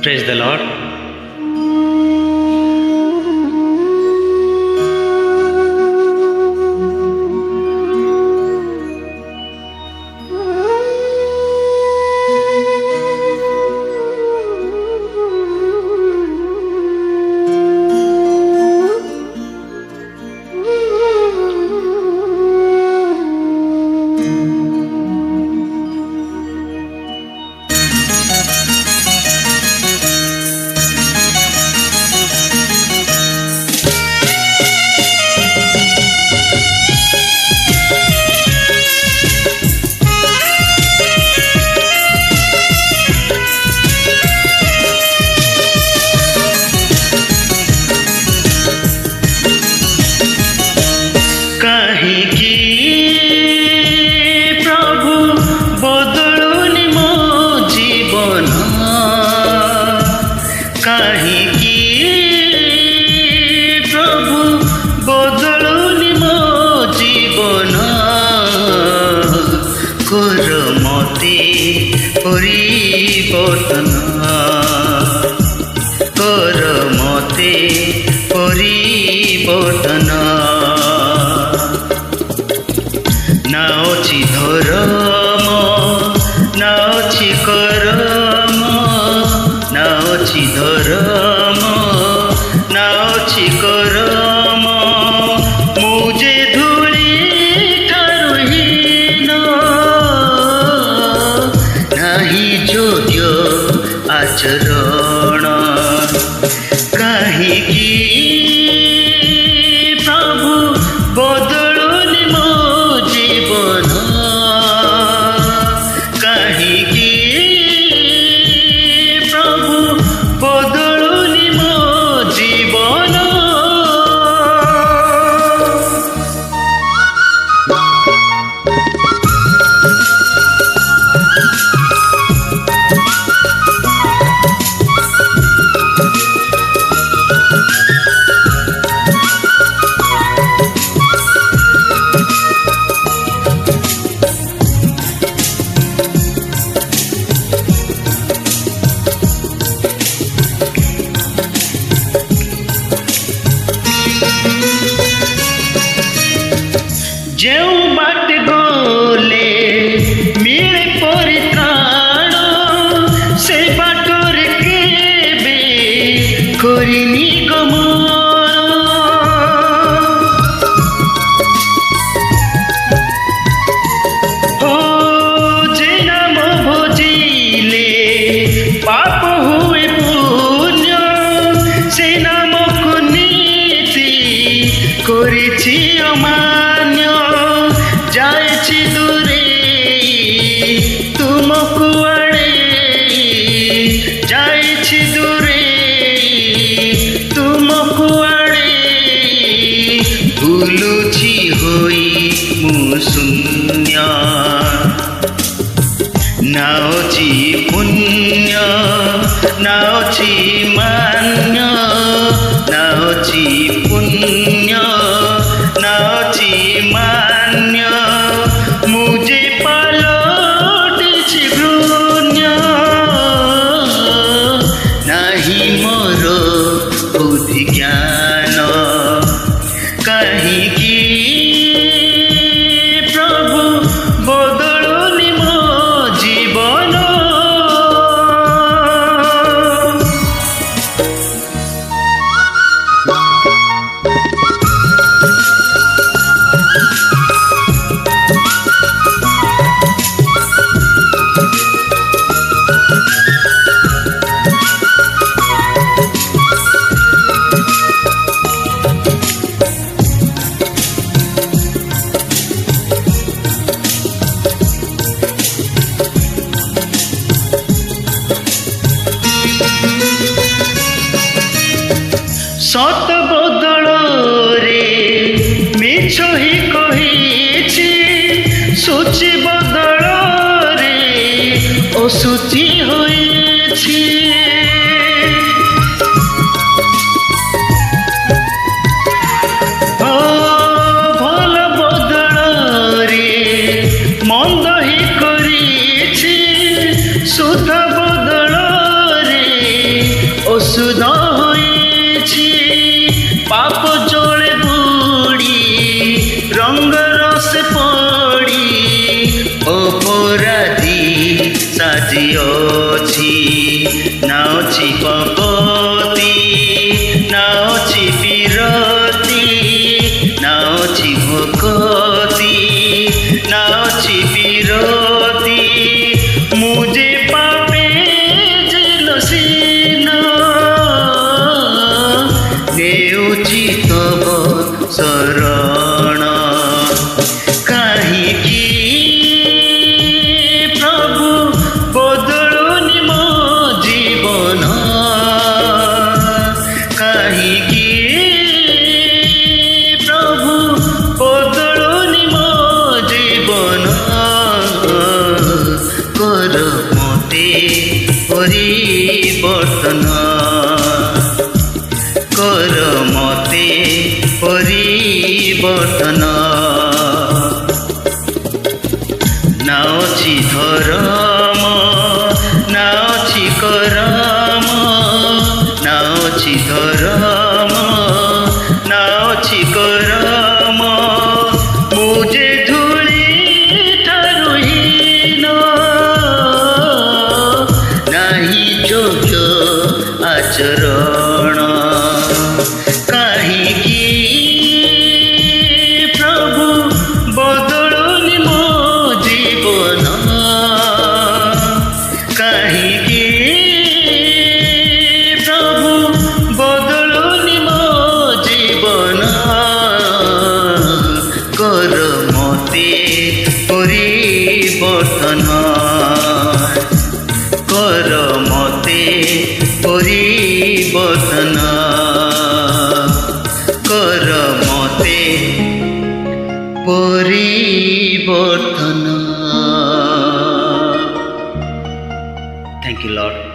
Praise the Lord. পরিবর্তন কর মতে পরিবর্তন না অছি ধর্ম না অছি করম না অছি ধর্ম না অছি করম মু যে ধূলি ঠারুহীন নাহি যোগ্য আচরণ কাহিকি প্রভু বদলুনি মো জীবন কাহিকি প্রভু বদলুনি মো জীবন ଯେଉଁ ବାଟ ଗଲେ ମିଳେ ପରିତ୍ରାଣ ସେ ବାଟରେ କେବେ କରିନି ଗମନ ଓ ଯେ ନାମ ଭଜିଲେ ପାପ ହୁଏ ପୁଣ୍ୟ ସେ ନାମକୁ ନୀତି କରିଛି ଅମାନ୍ୟ যাইছি দূরে তুমকু আড়ে যাইছি দূরে তুমকু আড়ে ভুলুছি হই মু শূন্য না অছি পুণ্য না অছি মান্য না অছি পুণ্য না অছি মান্য মুঝে পালটিছি ভ্রূণ্য নাহি মোর বুদ্ধি জ্ঞান কাহিকি প্রভু বদলুনি মো জীবন সত বদଳରେ মিছ হি কহিছি সূচি বদଳରେ অসুচি হয়েছি ও ভাল বদଳରେ মন্দ হি করিছি সুধ বদଳରେ ওষুধ হয়েছি পাপ জলে বুড়ি রঙ্গ রসে পড়ি অপরাধী সাজিଅଛି নাওছি পপতি নাওছি বিরতি নাওছি ভকতি নাওছি বিরতি মুঝে পাপে জেলসিন নেউছি তব শরণ কাহিকি প্রভু বদলুনি মো জীবন কাহিকি প্রভু বদলুনি মো জীবন কর মতে পরিবর্তন কর মতে পরিবর্তন নাওছি ধরম নাওছি করম নাওছি ধরম নাওছি করম মুঝে ধূলি ঠারু হীন নাহি যোগ্য আচরণ কাহিকি প্রভু বদলুনি মো জীবন কাহিকি প্রভু বদলুনি মো জীবন কর মতে পরিবর্তন কর মতে পরিবর্তন কর মতে পরিবর্তন। Thank you Lord.